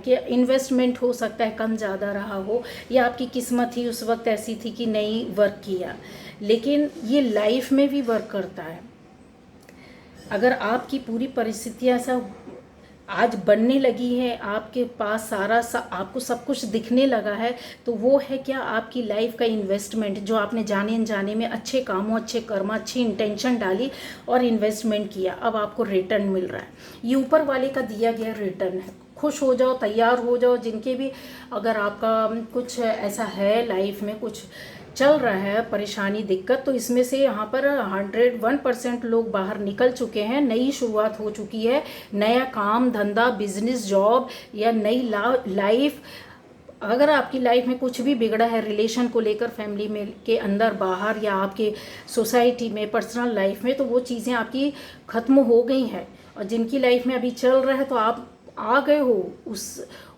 A: कि इन्वेस्टमेंट हो सकता है कम ज़्यादा रहा हो, या आपकी किस्मत ही उस वक्त ऐसी थी कि नहीं वर्क किया। लेकिन ये लाइफ में भी वर्क करता है। अगर आपकी पूरी परिस्थितियाँ सब आज बनने लगी है, आपके पास आपको सब कुछ दिखने लगा है, तो वो है क्या? आपकी लाइफ का इन्वेस्टमेंट, जो आपने जाने अनजाने में अच्छे कामों, अच्छे कर्म, अच्छी इंटेंशन डाली और इन्वेस्टमेंट किया, अब आपको रिटर्न मिल रहा है। ये ऊपर वाले का दिया गया रिटर्न है। खुश हो जाओ, तैयार हो जाओ। जिनके भी, अगर आपका कुछ ऐसा है लाइफ में कुछ चल रहा है परेशानी, दिक्कत, तो इसमें से यहाँ पर 101% लोग बाहर निकल चुके हैं। नई शुरुआत हो चुकी है, नया काम धंधा, बिजनेस, जॉब या नई लाइफ। अगर आपकी लाइफ में कुछ भी बिगड़ा है रिलेशन को लेकर, फैमिली में के अंदर बाहर, या आपके सोसाइटी में, पर्सनल लाइफ में, तो वो चीज़ें आपकी ख़त्म हो गई हैं। और जिनकी लाइफ में अभी चल रहा है, तो आप आ गए हो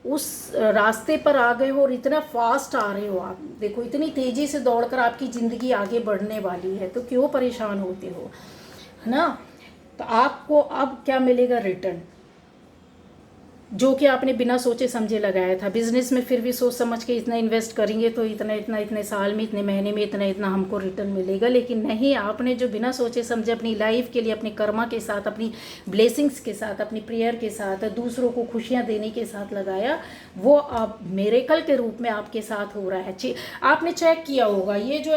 A: उस रास्ते पर आ गए हो, और इतना फास्ट आ रहे हो आप। देखो, इतनी तेज़ी से दौड़कर आपकी ज़िंदगी आगे बढ़ने वाली है, तो क्यों परेशान होते हो, है ना। तो आपको अब क्या मिलेगा? रिटर्न, जो कि आपने बिना सोचे समझे लगाया था। बिजनेस में फिर भी सोच समझ के इतना इन्वेस्ट करेंगे तो इतने साल में, इतने महीने में इतना हमको रिटर्न मिलेगा। लेकिन नहीं, आपने जो बिना सोचे समझे अपनी लाइफ के लिए, अपने कर्मा के साथ, अपनी ब्लेसिंग्स के साथ, अपनी प्रेयर के साथ, दूसरों को खुशियाँ देने के साथ लगाया, वो आप मिरेकल के रूप में आपके साथ हो रहा है। आपने चेक किया होगा, ये जो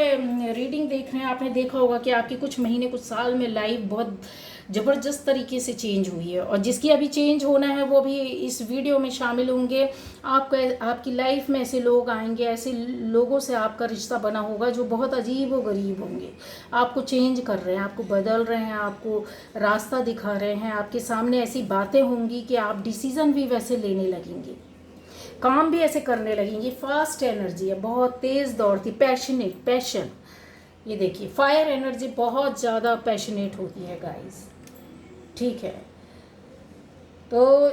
A: रीडिंग देख रहे हैं, आपने देखा होगा कि आपकी कुछ महीने, कुछ साल में लाइफ बहुत ज़बरदस्त तरीके से चेंज हुई है। और जिसकी अभी चेंज होना है वो भी इस वीडियो में शामिल होंगे। आपकी लाइफ में ऐसे लोग आएंगे, ऐसे लोगों से आपका रिश्ता बना होगा जो बहुत अजीब व गरीब होंगे, आपको चेंज कर रहे हैं, आपको बदल रहे हैं, आपको रास्ता दिखा रहे हैं। आपके सामने ऐसी बातें होंगी कि आप डिसीज़न भी वैसे लेने लगेंगे, काम भी ऐसे करने लगेंगे। फास्ट एनर्जी है, बहुत तेज़ दौड़ती, पैशन। ये देखिए, फायर एनर्जी बहुत ज़्यादा पैशनेट होती है गाइस, ठीक है। तो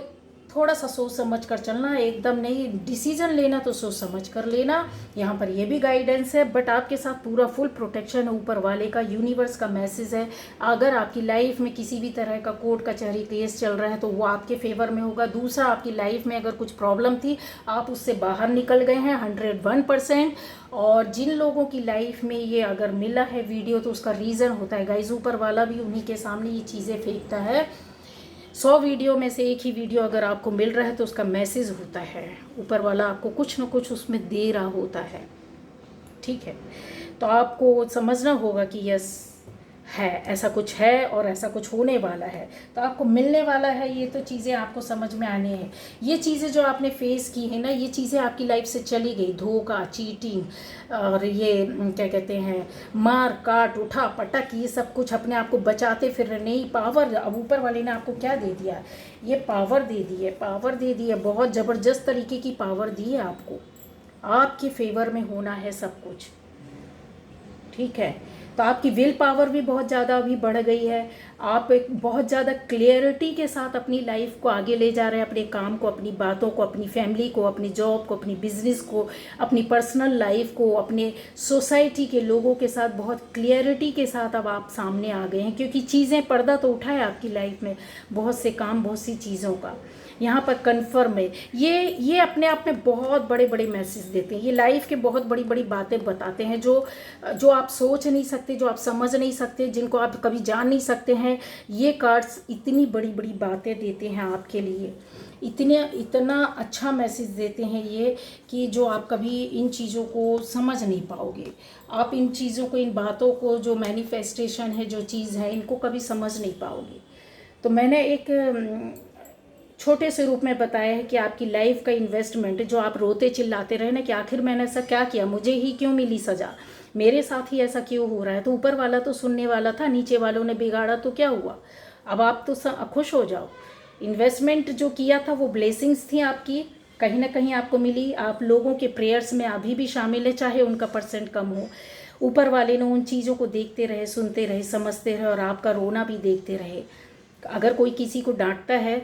A: थोड़ा सा सोच समझ कर चलना, एकदम नहीं डिसीजन लेना तो सोच समझ कर लेना। यहाँ पर ये भी गाइडेंस है, बट आपके साथ पूरा फुल प्रोटेक्शन है ऊपर वाले का, यूनिवर्स का मैसेज है। अगर आपकी लाइफ में किसी भी तरह का कोर्ट कचहरी केस चल रहा है तो वो आपके फेवर में होगा। दूसरा, आपकी लाइफ में अगर कुछ प्रॉब्लम थी आप उससे बाहर निकल गए हैं 101%। और जिन लोगों की लाइफ में ये अगर मिला है वीडियो तो उसका रीज़न होता है गाइज, ऊपर वाला भी उन्हीं के सामने ये चीज़ें फेंकता है। 100 वीडियो में से एक ही वीडियो अगर आपको मिल रहा है तो उसका मैसेज होता है, ऊपर वाला आपको कुछ ना कुछ उसमें दे रहा होता है। ठीक है, तो आपको समझना होगा कि यस है, ऐसा कुछ है और ऐसा कुछ होने वाला है, तो आपको मिलने वाला है। ये तो चीज़ें आपको समझ में आने हैं। ये चीज़ें जो आपने फेस की है ना, ये चीज़ें आपकी लाइफ से चली गई, धोखा, चीटिंग और ये क्या कहते हैं, मार काट उठा पटक, ये सब कुछ अपने आप को बचाते फिर नई पावर अब ऊपर वाले ने आपको क्या दे दिया, ये पावर दे दी है, पावर दे दी है, बहुत ज़बरदस्त तरीके की पावर दी है आपको। आपके फेवर में होना है सब कुछ। ठीक है, तो आपकी विल पावर भी बहुत ज़्यादा अभी बढ़ गई है। आप एक बहुत ज़्यादा क्लियरिटी के साथ अपनी लाइफ को आगे ले जा रहे हैं, अपने काम को, अपनी बातों को, अपनी फैमिली को, अपनी जॉब को, अपनी बिजनेस को, अपनी पर्सनल लाइफ को, अपने सोसाइटी के लोगों के साथ बहुत क्लियरिटी के साथ अब आप सामने आ गए हैं। क्योंकि चीज़ें, पर्दा तो उठा है आपकी लाइफ में, बहुत से काम, बहुत सी चीज़ों का यहाँ पर कन्फर्म है। ये अपने आप में बहुत बड़े बड़े मैसेज देते हैं, ये लाइफ के बहुत बड़ी बड़ी बातें बताते हैं जो आप सोच नहीं सकते, जो आप समझ नहीं सकते, जिनको आप कभी जान नहीं सकते हैं। ये कार्ड्स इतनी बड़ी बड़ी बातें देते हैं आपके लिए, इतना अच्छा मैसेज देते हैं ये कि जो आप कभी इन चीज़ों को समझ नहीं पाओगे। आप इन चीज़ों को, इन बातों को, जो मैनिफेस्टेशन है, जो चीज़ है, इनको कभी समझ नहीं पाओगे। तो मैंने एक छोटे से रूप में बताया है कि आपकी लाइफ का इन्वेस्टमेंट, जो आप रोते चिल्लाते रहे ना कि आखिर मैंने ऐसा क्या किया, मुझे ही क्यों मिली सज़ा, मेरे साथ ही ऐसा क्यों हो रहा है, तो ऊपर वाला तो सुनने वाला था, नीचे वालों ने बिगाड़ा तो क्या हुआ। अब आप तो खुश हो जाओ। इन्वेस्टमेंट जो किया था वो ब्लेसिंग्स थी आपकी, कहीं ना कहीं आपको मिली। आप लोगों के प्रेयर्स में अभी भी शामिल है, चाहे उनका परसेंट कम हो। ऊपर वाले ने उन चीज़ों को देखते रहे, सुनते रहे, समझते रहे और आपका रोना भी देखते रहे। अगर कोई किसी को डांटता है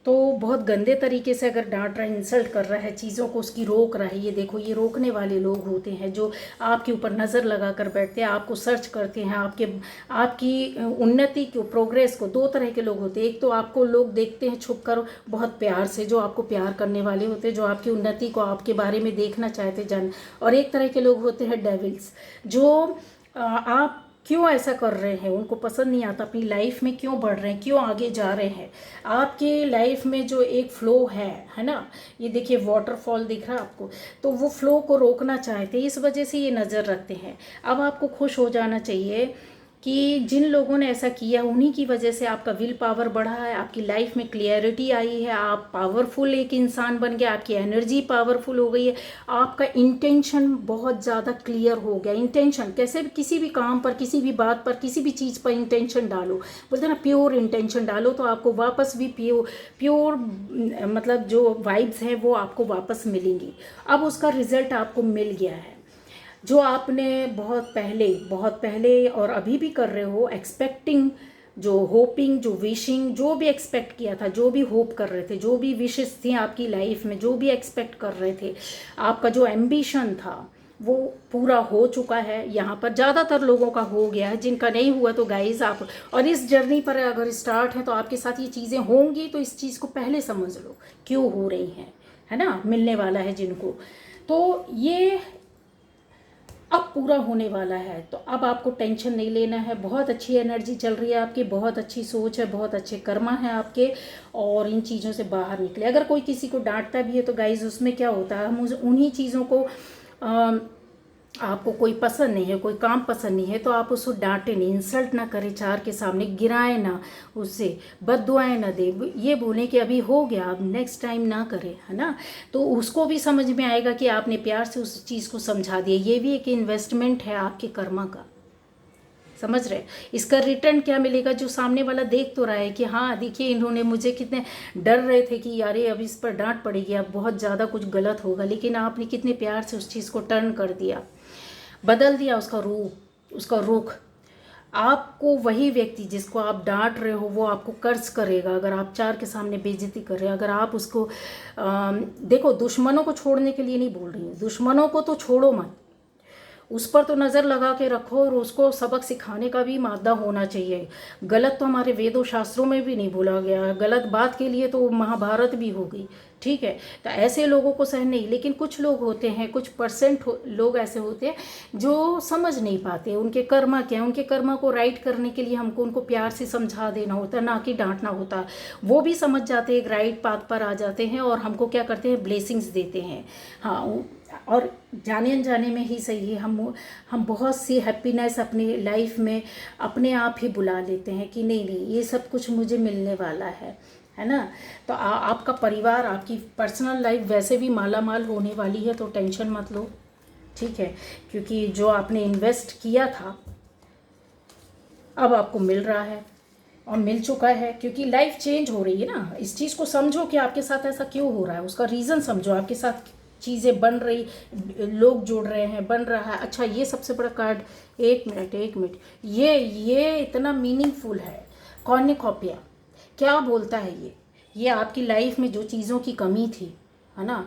A: तो बहुत गंदे तरीके से अगर डांट रहा है, इंसल्ट कर रहा है, चीज़ों को उसकी रोक रहा है, ये देखो, ये रोकने वाले लोग होते हैं जो आपके ऊपर नज़र लगा कर बैठते हैं, आपको सर्च करते हैं, आपकी उन्नति को, प्रोग्रेस को। दो तरह के लोग होते हैं, एक तो आपको लोग देखते हैं छुप कर बहुत प्यार से, जो आपको प्यार करने वाले होते हैं, जो आपकी उन्नति को, आपके बारे में देखना चाहते जन। और एक तरह के लोग होते हैं डेविल्स, जो आप क्यों ऐसा कर रहे हैं उनको पसंद नहीं आता, अपनी लाइफ में क्यों बढ़ रहे हैं, क्यों आगे जा रहे हैं। आपके लाइफ में जो एक फ्लो है ना, ये देखिए वाटरफॉल दिख रहा है आपको, तो वो फ्लो को रोकना चाहते हैं, इस वजह से ये नज़र रखते हैं। अब आपको खुश हो जाना चाहिए कि जिन लोगों ने ऐसा किया उन्हीं की वजह से आपका विल पावर बढ़ा है, आपकी लाइफ में क्लियरिटी आई है, आप पावरफुल एक इंसान बन गए, आपकी एनर्जी पावरफुल हो गई है, आपका इंटेंशन बहुत ज़्यादा क्लियर हो गया। इंटेंशन कैसे, किसी भी काम पर, किसी भी बात पर, किसी भी चीज़ पर इंटेंशन डालो, बोलते हैं ना प्योर इंटेंशन डालो, तो आपको वापस भी प्योर मतलब जो वाइब्स हैं वो आपको वापस मिलेंगी। अब उसका रिजल्ट आपको मिल गया है। जो आपने बहुत पहले और अभी भी कर रहे हो, एक्सपेक्टिंग, जो होपिंग, जो विशिंग, जो भी एक्सपेक्ट किया था, जो भी होप कर रहे थे, जो भी विशेस थी आपकी लाइफ में, जो भी एक्सपेक्ट कर रहे थे, आपका जो एम्बिशन था वो पूरा हो चुका है। यहाँ पर ज़्यादातर लोगों का हो गया है, जिनका नहीं हुआ तो गाइज आप, और इस जर्नी पर अगर स्टार्ट है तो आपके साथ ये चीज़ें होंगी, तो इस चीज़ को पहले समझ लो क्यों हो रही हैं, है ना, मिलने वाला है जिनको, तो ये अब पूरा होने वाला है। तो अब आपको टेंशन नहीं लेना है, बहुत अच्छी एनर्जी चल रही है आपकी, बहुत अच्छी सोच है, बहुत अच्छे कर्मा है आपके, और इन चीज़ों से बाहर निकले। अगर कोई किसी को डांटता भी है तो गाइज उसमें क्या होता है, हम उन्हीं चीज़ों को आपको कोई पसंद नहीं है, कोई काम पसंद नहीं है तो आप उसको डांटे नहीं, इंसल्ट ना करें, चार के सामने गिराए ना, उससे बद्दुआएं ना दे, ये बोलें कि अभी हो गया, अब नेक्स्ट टाइम ना करें, है ना। तो उसको भी समझ में आएगा कि आपने प्यार से उस चीज़ को समझा दिया। ये भी एक इन्वेस्टमेंट है आपके कर्मा का, समझ रहे। इसका रिटर्न क्या मिलेगा, जो सामने वाला देख तो रहा है कि हाँ देखिए इन्होंने मुझे कितने डर रहे थे कि यार अब इस पर डांट पड़ेगी, अब बहुत ज़्यादा कुछ गलत होगा, लेकिन आपने कितने प्यार से उस चीज़ को टर्न कर दिया, बदल दिया उसका रूप, उसका रुख। आपको वही व्यक्ति जिसको आप डांट रहे हो वो आपको कर्ज करेगा। अगर आप चार के सामने बेइज्जती कर रहे हैं, अगर आप उसको देखो, दुश्मनों को छोड़ने के लिए नहीं बोल रही हूँ, दुश्मनों को तो छोड़ो मत, उस पर तो नज़र लगा के रखो और उसको सबक सिखाने का भी मादा होना चाहिए। गलत तो हमारे वेदों शास्त्रों में भी नहीं बोला गया, गलत बात के लिए तो महाभारत भी हो गई, ठीक है। तो ऐसे लोगों को सहन नहीं, लेकिन कुछ लोग होते हैं, कुछ लोग ऐसे होते हैं जो समझ नहीं पाते उनके कर्मा क्या है। उनके कर्मा को राइट करने के लिए हमको उनको प्यार से समझा देना होता है, ना कि डांटना होता। वो भी समझ जाते हैं, एक राइट पाथ पर आ जाते हैं और हमको क्या करते हैं, ब्लेसिंग्स देते हैं। हाँ, और जाने अनजाने में ही सही है, हम बहुत सी हैप्पीनेस अपनी लाइफ में अपने आप ही बुला लेते हैं कि नहीं नहीं ये सब कुछ मुझे मिलने वाला है ना। तो आपका परिवार, आपकी पर्सनल लाइफ वैसे भी माला माल होने वाली है, तो टेंशन मत लो, ठीक है। क्योंकि जो आपने इन्वेस्ट किया था अब आपको मिल रहा है और मिल चुका है, क्योंकि लाइफ चेंज हो रही है ना। इस चीज़ को समझो कि आपके साथ ऐसा क्यों हो रहा है, उसका रीज़न समझो। आपके साथ चीज़ें बन रही, लोग जुड़ रहे हैं, बन रहा है। अच्छा, ये सबसे बड़ा कार्ड, एक मिनट, ये इतना मीनिंगफुल है। कॉर्निकॉपिया क्या बोलता है ये आपकी लाइफ में जो चीज़ों की कमी थी, है ना,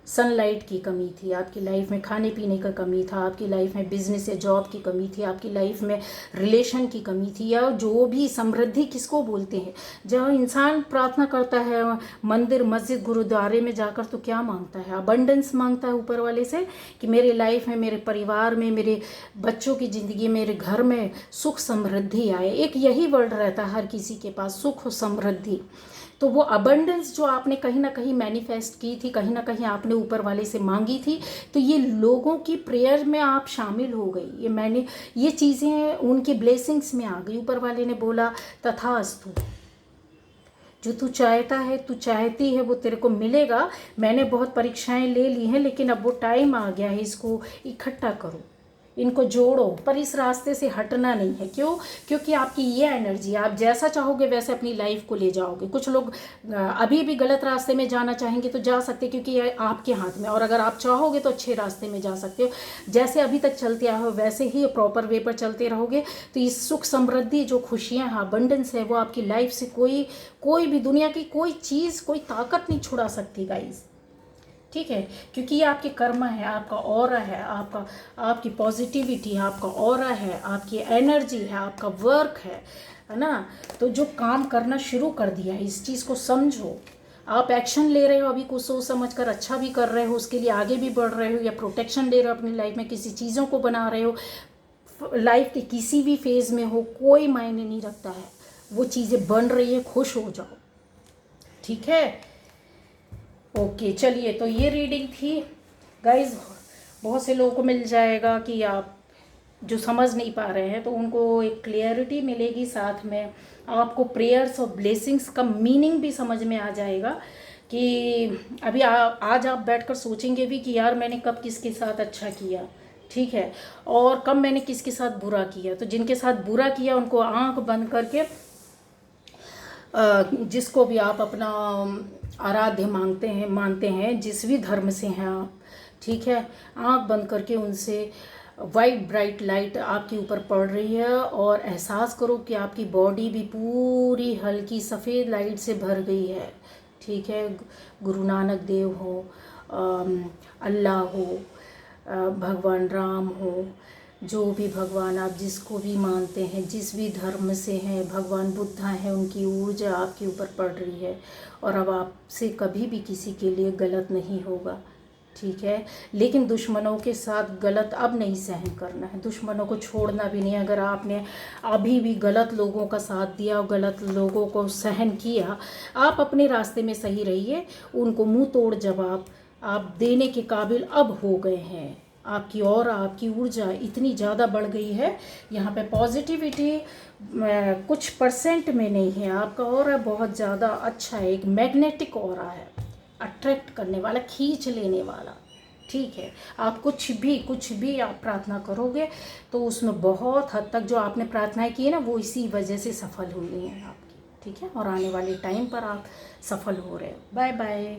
A: सनलाइट की कमी थी आपकी लाइफ में, खाने पीने का कमी था आपकी लाइफ में, बिजनेस या जॉब की कमी थी आपकी लाइफ में, रिलेशन की कमी थी, या जो भी समृद्धि किसको बोलते हैं। जब इंसान प्रार्थना करता है मंदिर मस्जिद गुरुद्वारे में जाकर, तो क्या मांगता है, अबंडेंस मांगता है ऊपर वाले से कि मेरे लाइफ में, मेरे परिवार में, मेरे बच्चों की ज़िंदगी, मेरे घर में सुख समृद्धि आए। एक यही वर्ड रहता है हर किसी के पास, सुख और समृद्धि। तो वो अबंडेंस जो आपने कहीं ना कहीं मैनिफेस्ट की थी, कहीं ना कहीं आपने ऊपर वाले से मांगी थी, तो ये लोगों की प्रेयर में आप शामिल हो गई। ये चीज़ें उनकी ब्लेसिंग्स में आ गई। ऊपर वाले ने बोला तथास्तु, जो तू चाहता है, तू चाहती है, वो तेरे को मिलेगा। मैंने बहुत परीक्षाएं ले ली हैं, लेकिन अब वो टाइम आ गया है, इसको इकट्ठा करो, इनको जोड़ो, पर इस रास्ते से हटना नहीं है। क्यों? क्योंकि आपकी ये एनर्जी, आप जैसा चाहोगे वैसे अपनी लाइफ को ले जाओगे। कुछ लोग अभी भी गलत रास्ते में जाना चाहेंगे तो जा सकते, क्योंकि ये आपके हाथ में, और अगर आप चाहोगे तो अच्छे रास्ते में जा सकते हो। जैसे अभी तक चलते आए हो वैसे ही प्रॉपर वे पर चलते रहोगे, तो इस सुख समृद्धि, जो खुशियाँ हैं, अबंडेंस है, वो आपकी लाइफ से कोई भी दुनिया की कोई चीज़, कोई ताकत नहीं छुड़ा सकती गाइज, ठीक है। क्योंकि ये आपके कर्म है, आपका ऑरा है, आपकी पॉजिटिविटी, आपका ऑरा है, आपकी एनर्जी है, आपका वर्क है ना। तो जो काम करना शुरू कर दिया है, इस चीज़ को समझो। आप एक्शन ले रहे हो अभी, कुछ सोच समझ कर अच्छा भी कर रहे हो, उसके लिए आगे भी बढ़ रहे हो, या प्रोटेक्शन ले रहे हो अपनी लाइफ में, किसी चीज़ों को बना रहे हो, लाइफ के किसी भी फेज़ में हो, कोई मायने नहीं रखता है, वो चीज़ें बन रही है, खुश हो जाओ, ठीक है। ओके, चलिए, तो ये रीडिंग थी गाइज। बहुत से लोगों को मिल जाएगा कि आप जो समझ नहीं पा रहे हैं, तो उनको एक क्लियरिटी मिलेगी, साथ में आपको प्रेयर्स और ब्लेसिंग्स का मीनिंग भी समझ में आ जाएगा। कि अभी आज आप बैठकर सोचेंगे भी कि यार मैंने कब किसके साथ अच्छा किया, ठीक है, और कब मैंने किसके साथ बुरा किया। तो जिनके साथ बुरा किया उनको आंख बंद करके, जिसको भी आप अपना आराध्य मानते हैं, जिस भी धर्म से हैं आप, ठीक है, आंख बंद करके उनसे वाइट ब्राइट लाइट आपके ऊपर पड़ रही है, और एहसास करो कि आपकी बॉडी भी पूरी हल्की सफ़ेद लाइट से भर गई है, ठीक है। गुरु नानक देव हो, अल्लाह हो, भगवान राम हो, जो भी भगवान आप जिसको भी मानते हैं, जिस भी धर्म से हैं, भगवान बुद्धा हैं, उनकी ऊर्जा आपके ऊपर पड़ रही है, और अब आपसे कभी भी किसी के लिए गलत नहीं होगा, ठीक है। लेकिन दुश्मनों के साथ गलत अब नहीं सहन करना है, दुश्मनों को छोड़ना भी नहीं। अगर आपने अभी भी गलत लोगों का साथ दिया और गलत लोगों को सहन किया, आप अपने रास्ते में सही रहिए। उनको मुंह तोड़ जवाब आप देने के काबिल अब हो गए हैं। आपकी और आपकी ऊर्जा इतनी ज़्यादा बढ़ गई है, यहाँ पे पॉजिटिविटी कुछ परसेंट में नहीं है, आपका ऑरा बहुत ज़्यादा अच्छा है, एक मैग्नेटिक ऑरा है, अट्रैक्ट करने वाला, खींच लेने वाला, ठीक है। आप कुछ भी आप प्रार्थना करोगे तो उसमें बहुत हद तक जो आपने प्रार्थनाएं की है ना, वो इसी वजह से सफल हुई हैं आपकी, ठीक है, और आने वाले टाइम पर आप सफल हो रहे हो। Bye bye.